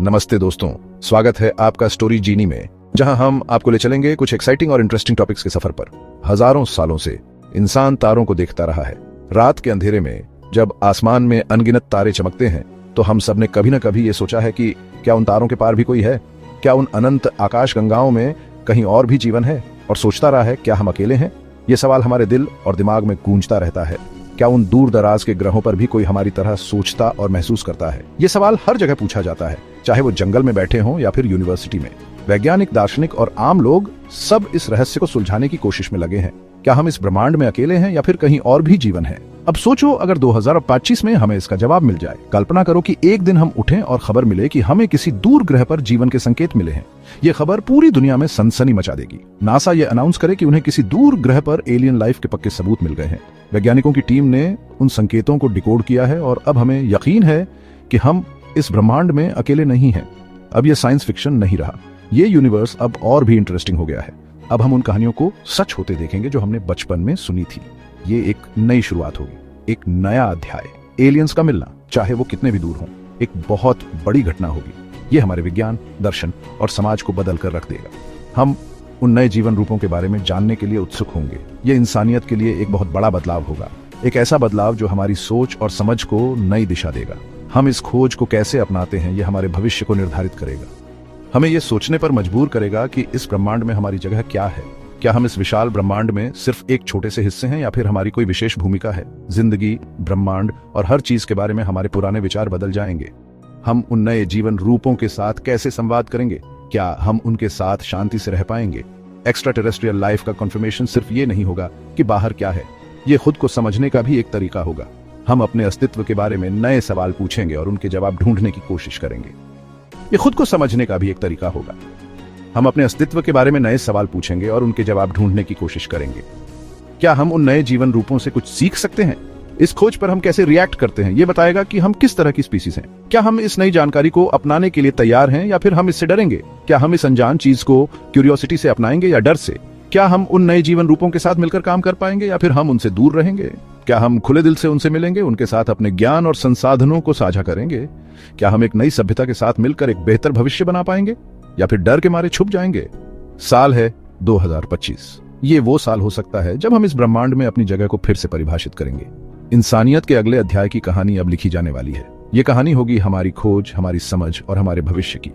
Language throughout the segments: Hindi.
नमस्ते दोस्तों, स्वागत है आपका स्टोरी जीनी में, जहां हम आपको ले चलेंगे कुछ एक्साइटिंग और इंटरेस्टिंग टॉपिक्स के सफर पर। हजारों सालों से इंसान तारों को देखता रहा है। रात के अंधेरे में जब आसमान में अनगिनत तारे चमकते हैं तो हम सब ने कभी न कभी ये सोचा है कि क्या उन तारों के पार भी कोई है, क्या उन अनंत आकाश गंगाओं में कहीं और भी जीवन है, और सोचता रहा है क्या हम अकेले हैं। ये सवाल हमारे दिल और दिमाग में गूंजता रहता है। क्या उन दूर दराज के ग्रहों पर भी कोई हमारी तरह सोचता और महसूस करता है। ये सवाल हर जगह पूछा जाता है, चाहे वो जंगल में बैठे हों या फिर यूनिवर्सिटी में। वैज्ञानिक, दार्शनिक और आम लोग सब इस रहस्य को सुलझाने की कोशिश में लगे हैं। क्या हम इस ब्रह्मांड में अकेले हैं या फिर कहीं और भी जीवन है। अब सोचो, अगर 2025 में हमें इसका जवाब मिल जाए। कल्पना करो कि एक दिन हम उठें और खबर मिले कि हमें किसी दूर ग्रह पर जीवन के संकेत मिले हैं। ये खबर पूरी दुनिया में सनसनी मचा देगी। नासा ये अनाउंस करे कि उन्हें किसी दूर ग्रह पर एलियन लाइफ के पक्के सबूत मिल गए हैं। वैज्ञानिकों की टीम ने उन संकेतों को डिकोड किया है और अब हमें यकीन है कि हम इस ब्रह्मांड में अकेले नहीं हैं। अब यह साइंस फिक्शन नहीं रहा, ये यूनिवर्स अब और भी इंटरेस्टिंग हो गया है। अब हम उन कहानियों को सच होते देखेंगे जो हमने बचपन में सुनी थी। ये एक नई शुरुआत होगी, एक नया अध्याय। एलियंस का मिलना, चाहे वो कितने भी दूर हों, एक बहुत बड़ी घटना होगी। ये हमारे विज्ञान, दर्शन और समाज को बदल कर रख देगा। हम उन नए जीवन रूपों के बारे में जानने के लिए उत्सुक होंगे। ये इंसानियत के लिए एक बहुत बड़ा बदलाव होगा, एक ऐसा बदलाव जो हमारी सोच और समझ को नई दिशा देगा। हम इस खोज को कैसे अपनाते हैं, ये हमारे भविष्य को निर्धारित करेगा। हमें यह सोचने पर मजबूर करेगा कि इस ब्रह्मांड में हमारी जगह क्या है। क्या हम इस विशाल ब्रह्मांड में सिर्फ एक छोटे से हिस्से हैं या फिर हमारी कोई विशेष भूमिका है। जिंदगी, ब्रह्मांड और हर चीज के बारे में हमारे पुराने विचार बदल जाएंगे। हम उन नए जीवन रूपों के साथ कैसे संवाद करेंगे। क्या हम उनके साथ शांति से रह पाएंगे। एक्स्ट्रा टेरेस्ट्रियल लाइफ का कन्फर्मेशन सिर्फ ये नहीं होगा कि बाहर क्या है, ये खुद को समझने का भी एक तरीका होगा। हम अपने अस्तित्व के बारे में नए सवाल पूछेंगे और उनके जवाब ढूंढने की कोशिश करेंगे। ये खुद को समझने का भी एक तरीका होगा। हम अपने अस्तित्व के बारे में नए सवाल पूछेंगे और उनके जवाब ढूंढने की कोशिश करेंगे। क्या हम उन नए जीवन रूपों से कुछ सीख सकते हैं। इस खोज पर हम कैसे रिएक्ट करते हैं, ये बताएगा कि हम किस तरह की स्पीसीज हैं। क्या हम इस नई जानकारी को अपनाने के लिए तैयार हैं या फिर हम इससे डरेंगे। क्या हम इस अनजान चीज को क्यूरियोसिटी से अपनाएंगे या डर से। क्या हम उन नए जीवन रूपों के साथ मिलकर काम कर पाएंगे या फिर हम उनसे दूर रहेंगे। क्या हम खुले दिल से उनसे मिलेंगे, उनके साथ अपने ज्ञान और संसाधनों को साझा करेंगे। क्या हम एक नई सभ्यता के साथ मिलकर एक बेहतर भविष्य बना पाएंगे या फिर डर के मारे छुप जाएंगे। साल है 2025। ये वो साल हो सकता है जब हम इस ब्रह्मांड में अपनी जगह को फिर से परिभाषित करेंगे। इंसानियत के अगले अध्याय की कहानी अब लिखी जाने वाली है। ये कहानी होगी हमारी खोज, हमारी समझ और हमारे भविष्य की।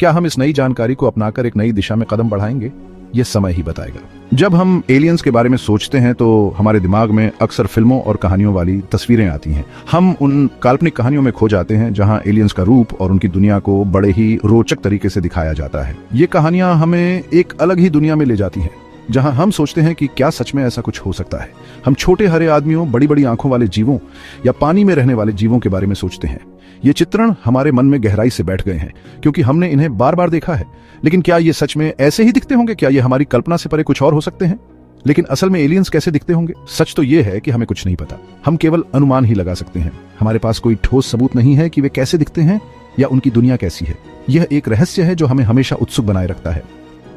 क्या हम इस नई जानकारी को अपनाकर एक नई दिशा में कदम बढ़ाएंगे, ये समय ही बताएगा। जब हम एलियंस के बारे में सोचते हैं तो हमारे दिमाग में अक्सर फिल्मों और कहानियों वाली तस्वीरें आती हैं। हम उन काल्पनिक कहानियों में खो जाते हैं जहां एलियंस का रूप और उनकी दुनिया को बड़े ही रोचक तरीके से दिखाया जाता है। ये कहानियां हमें एक अलग ही दुनिया में ले जाती हैं, जहां हम सोचते हैं कि क्या सच में ऐसा कुछ हो सकता है। हम छोटे हरे आदमियों, बड़ी बड़ी आंखों वाले जीवों या पानी में रहने वाले जीवों के बारे में सोचते हैं। ये चित्रण हमारे मन में गहराई से बैठ गए हैं क्योंकि हमने इन्हें बार बार देखा है। लेकिन क्या ये सच में ऐसे ही दिखते होंगे। क्या ये हमारी कल्पना से परे कुछ और हो सकते हैं। लेकिन असल में एलियंस कैसे दिखते होंगे। सच तो ये है कि हमें कुछ नहीं पता। हम केवल अनुमान ही लगा सकते हैं। हमारे पास कोई ठोस सबूत नहीं है कि वे कैसे दिखते हैं या उनकी दुनिया कैसी है। यह एक रहस्य है जो हमें हमेशा उत्सुक बनाए रखता है।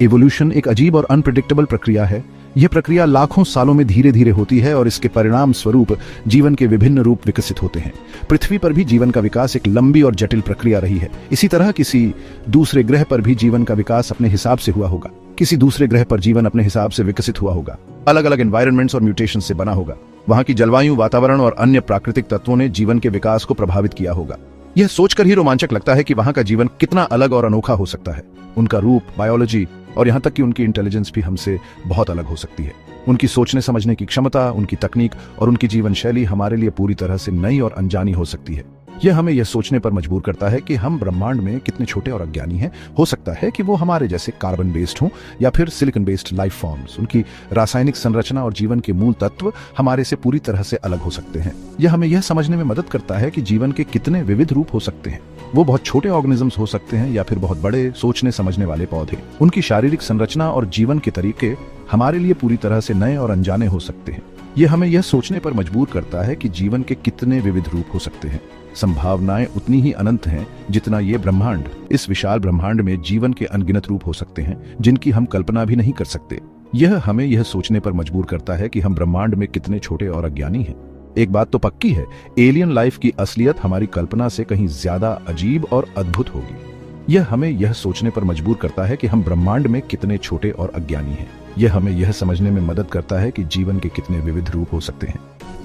इवोल्यूशन एक अजीब और अनप्रेडिक्टेबल प्रक्रिया है। यह प्रक्रिया लाखों सालों में धीरे धीरे होती है और इसके परिणाम स्वरूप जीवन के विभिन्न रूप विकसित होते हैं। पृथ्वी पर भी जीवन का विकास एक लंबी और जटिल प्रक्रिया रही है। इसी तरह किसी दूसरे ग्रह पर भी जीवन का विकास अपने हिसाब से हुआ होगा। किसी दूसरे ग्रह पर जीवन अपने हिसाब से विकसित हुआ होगा। अलग अलग एनवायरनमेंट्स और म्यूटेशन से बना होगा। वहां की जलवायु, वातावरण और अन्य प्राकृतिक तत्वों ने जीवन के विकास को प्रभावित किया होगा। यह सोचकर ही रोमांचक लगता है कि वहां का जीवन कितना अलग और अनोखा हो सकता है। उनका रूप, बायोलॉजी और यहां तक कि उनकी इंटेलिजेंस भी हमसे बहुत अलग हो सकती है। उनकी सोचने समझने की क्षमता, उनकी तकनीक और उनकी जीवन शैली हमारे लिए पूरी तरह से नई और अनजानी हो सकती है। यह हमें यह सोचने पर मजबूर करता है कि हम ब्रह्मांड में कितने छोटे और अज्ञानी हैं। हो सकता है कि वो हमारे जैसे कार्बन बेस्ड हों या फिर सिलिकॉन बेस्ड लाइफ फॉर्म्स। उनकी रासायनिक संरचना और जीवन के मूल तत्व हमारे से पूरी तरह से अलग हो सकते हैं। यह हमें यह समझने में मदद करता है कि जीवन के कितने विविध रूप हो सकते हैं। वो बहुत छोटे ऑर्गेनिजम्स हो सकते हैं या फिर बहुत बड़े सोचने समझने वाले पौधे। उनकी शारीरिक संरचना और जीवन के तरीके हमारे लिए पूरी तरह से नए और अनजाने हो सकते हैं। यह हमें यह सोचने पर मजबूर करता है कि जीवन के कितने विविध रूप हो सकते हैं। संभावनाएं उतनी ही अनंत हैं जितना ये ब्रह्मांड। इस विशाल ब्रह्मांड में जीवन के अनगिनत रूप हो सकते हैं जिनकी हम कल्पना भी नहीं कर सकते। यह हमें यह सोचने पर मजबूर करता है कि हम ब्रह्मांड में कितने छोटे और अज्ञानी हैं। एक बात तो पक्की है, एलियन लाइफ की असलियत हमारी कल्पना से कहीं ज्यादा अजीब और अद्भुत होगी। यह हमें यह सोचने पर मजबूर करता है कि हम ब्रह्मांड में कितने छोटे और अज्ञानी हैं। यह हमें यह समझने में मदद करता है कि जीवन के कितने विविध रूप हो सकते हैं।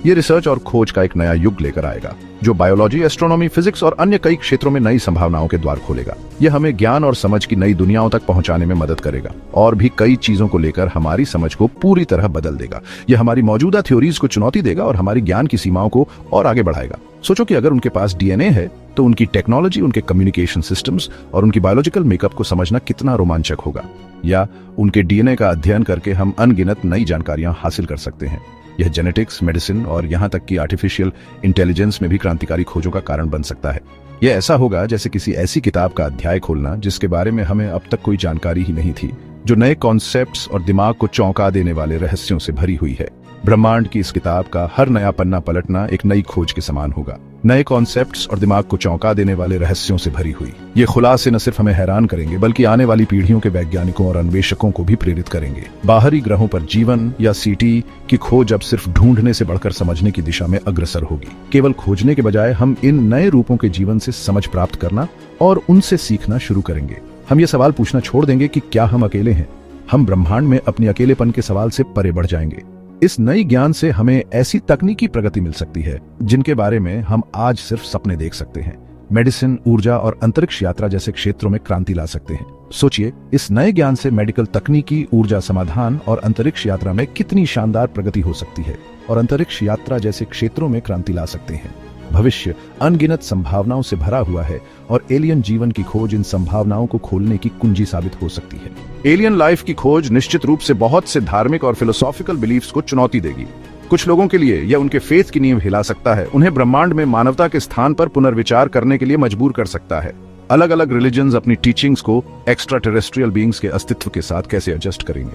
ये रिसर्च और खोज का एक नया युग लेकर आएगा, जो बायोलॉजी, एस्ट्रोनॉमी, फिजिक्स और अन्य कई क्षेत्रों में नई संभावनाओं के द्वार खोलेगा। यह हमें ज्ञान और समझ की नई दुनियाओं तक पहुंचाने में मदद करेगा और भी कई चीजों को लेकर हमारी समझ को पूरी तरह बदल देगा। यह हमारी मौजूदा थ्योरीज को चुनौती देगा और हमारी ज्ञान की सीमाओं को और आगे बढ़ाएगा। सोचो कि अगर उनके पास डीएनए है तो उनकी टेक्नोलॉजी, उनके कम्युनिकेशन सिस्टम्स और उनकी बायोलॉजिकल मेकअप को समझना कितना रोमांचक होगा। या उनके डीएनए का अध्ययन करके हम अनगिनत नई जानकारियां हासिल कर सकते हैं। यह जेनेटिक्स, मेडिसिन और यहां तक कि आर्टिफिशियल इंटेलिजेंस में भी क्रांतिकारी खोजों का कारण बन सकता है। यह ऐसा होगा जैसे किसी ऐसी किताब का अध्याय खोलना जिसके बारे में हमें अब तक कोई जानकारी ही नहीं थी, जो नए कॉन्सेप्ट्स और दिमाग को चौंका देने वाले रहस्यों से भरी हुई है। ब्रह्मांड की इस किताब का हर नया पन्ना पलटना एक नई खोज के समान होगा, नए कॉन्सेप्ट्स और दिमाग को चौंका देने वाले रहस्यों से भरी हुई। ये खुलासे न सिर्फ हमें हैरान करेंगे बल्कि आने वाली पीढ़ियों के वैज्ञानिकों और अन्वेषकों को भी प्रेरित करेंगे। बाहरी ग्रहों पर जीवन या सीटी की खोज अब सिर्फ ढूंढने से बढ़कर समझने की दिशा में अग्रसर होगी। केवल खोजने के बजाय हम इन नए रूपों के जीवन से समझ प्राप्त करना और उनसे सीखना शुरू करेंगे। हम ये सवाल पूछना छोड़ देंगे कि क्या हम अकेले हैं। हम ब्रह्मांड में अपने अकेलेपन के सवाल से परे बढ़ जाएंगे। इस नई ज्ञान से हमें ऐसी तकनीकी प्रगति मिल सकती है जिनके बारे में हम आज सिर्फ सपने देख सकते हैं। मेडिसिन, ऊर्जा और अंतरिक्ष यात्रा जैसे क्षेत्रों में क्रांति ला सकते हैं। सोचिए, इस नए ज्ञान से मेडिकल तकनीकी, ऊर्जा समाधान और अंतरिक्ष यात्रा में कितनी शानदार प्रगति हो सकती है और अंतरिक्ष यात्रा जैसे क्षेत्रों में क्रांति ला सकते हैं। भविष्य अनगिनत संभावनाओं से भरा हुआ है और एलियन जीवन की खोज इन संभावनाओं को खोलने की कुंजी साबित हो सकती है। एलियन लाइफ की खोज निश्चित रूप से बहुत से धार्मिक और फिलोसॉफिकल बिलीफ्स को चुनौती देगी। कुछ लोगों के लिए यह उनके फेथ की नींव हिला सकता है, उन्हें ब्रह्मांड में मानवता के स्थान पर पुनर्विचार करने के लिए मजबूर कर सकता है। अलग अलग रिलीजन्स अपनी टीचिंग्स को एक्स्ट्रा टेरेस्ट्रियल बीइंग्स के अस्तित्व के साथ कैसे एडजस्ट करेंगे।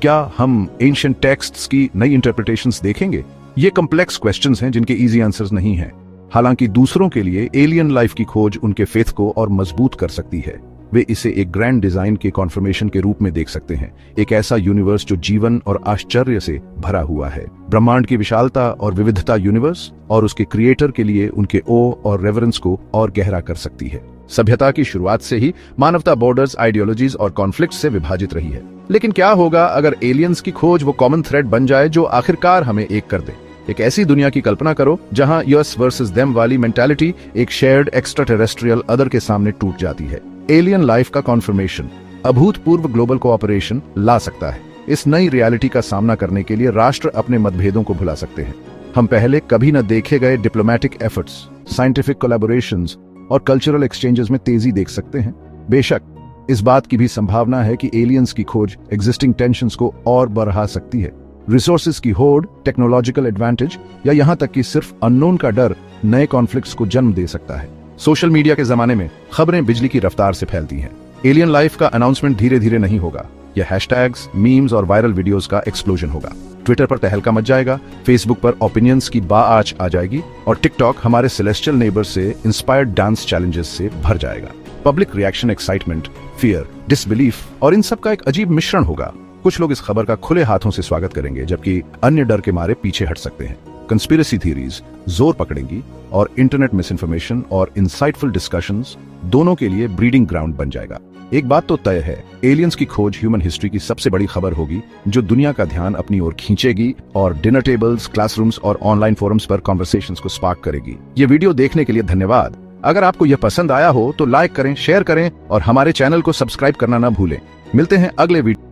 क्या हम एंशिएंट टेक्स्ट्स की नई इंटरप्रिटेशंस देखेंगे? ये कॉम्प्लेक्स क्वेश्चंस हैं जिनके इजी आंसर्स नहीं हैं। हालांकि दूसरों के लिए एलियन लाइफ की खोज उनके फेथ को और मजबूत कर सकती है। वे इसे एक ग्रैंड डिजाइन के कॉन्फर्मेशन के रूप में देख सकते हैं, एक ऐसा यूनिवर्स जो जीवन और आश्चर्य से भरा हुआ है। ब्रह्मांड की विशालता और विविधता यूनिवर्स और उसके क्रिएटर के लिए उनके ओ और रेवरेंस को और गहरा कर सकती है। सभ्यता की शुरुआत से ही मानवता बॉर्डर्स, आइडियोलॉजीज और कॉन्फ्लिक्ट से विभाजित रही है। लेकिन क्या होगा अगर एलियंस की खोज वो कॉमन थ्रेड बन जाए जो आखिरकार हमें एक कर दे। एक ऐसी दुनिया की कल्पना करो जहां यस वर्सेस देम वाली मेंटालिटी एक शेयर्ड एक्स्ट्रा टेरेस्ट्रियल अदर के सामने टूट जाती है। एलियन लाइफ का कॉन्फर्मेशन अभूतपूर्व ग्लोबल कोऑपरेशन ला सकता है। इस नई रियलिटी का सामना करने के लिए राष्ट्र अपने मतभेदों को भुला सकते हैं। हम पहले कभी न देखे गए डिप्लोमैटिक एफर्ट्स, साइंटिफिक कोलैबोरेशंस और कल्चरल एक्सचेंजेस में तेजी देख सकते हैं। बेशक इस बात की भी संभावना है कि एलियंस की खोज एग्जिस्टिंग टेंशंस को और बढ़ा सकती है। रिसोर्सेज की होड़, टेक्नोलॉजिकल एडवांटेज या यहां तक कि सिर्फ अननोन का डर नए कॉन्फ्लिक्ट्स को जन्म दे सकता है। सोशल मीडिया के जमाने में खबरें बिजली की रफ्तार से फैलती हैं। एलियन लाइफ का अनाउंसमेंट धीरे धीरे नहीं होगा, यह हैशटैग्स, मीम्स और वायरल वीडियोस का एक्सप्लोजन होगा। ट्विटर पर तहलका मच जाएगा, फेसबुक पर ओपिनियंस की बाआच आ जाएगी और टिकटॉक हमारे सेलेस्टियल नेबर्स से इंस्पायर्ड डांस चैलेंजेस से भर जाएगा। Public reaction, excitement, fear, disbelief और इन सब का एक अजीब मिश्रण होगा। कुछ लोग इस खबर का खुले हाथों से स्वागत करेंगे जबकि अन्य डर के मारे पीछे हट सकते हैं। कंस्पिरेसी थ्योरीज जोर पकड़ेंगी और इंटरनेट मिस इन्फॉर्मेशन और इंसाइटफुल डिस्कशंस दोनों के लिए ब्रीडिंग ग्राउंड बन जाएगा। एक बात तो तय है, एलियंस की खोज ह्यूमन हिस्ट्री की सबसे बड़ी खबर होगी जो दुनिया का ध्यान अपनी ओर खींचेगी और डिनर टेबल्स, क्लासरूम्स और ऑनलाइन फोरम्स पर कॉन्वर्सेशंस को स्पार्क करेगी। ये वीडियो देखने के लिए धन्यवाद। अगर आपको यह पसंद आया हो तो लाइक करें, शेयर करें और हमारे चैनल को सब्सक्राइब करना ना भूलें। मिलते हैं अगले वीडियो।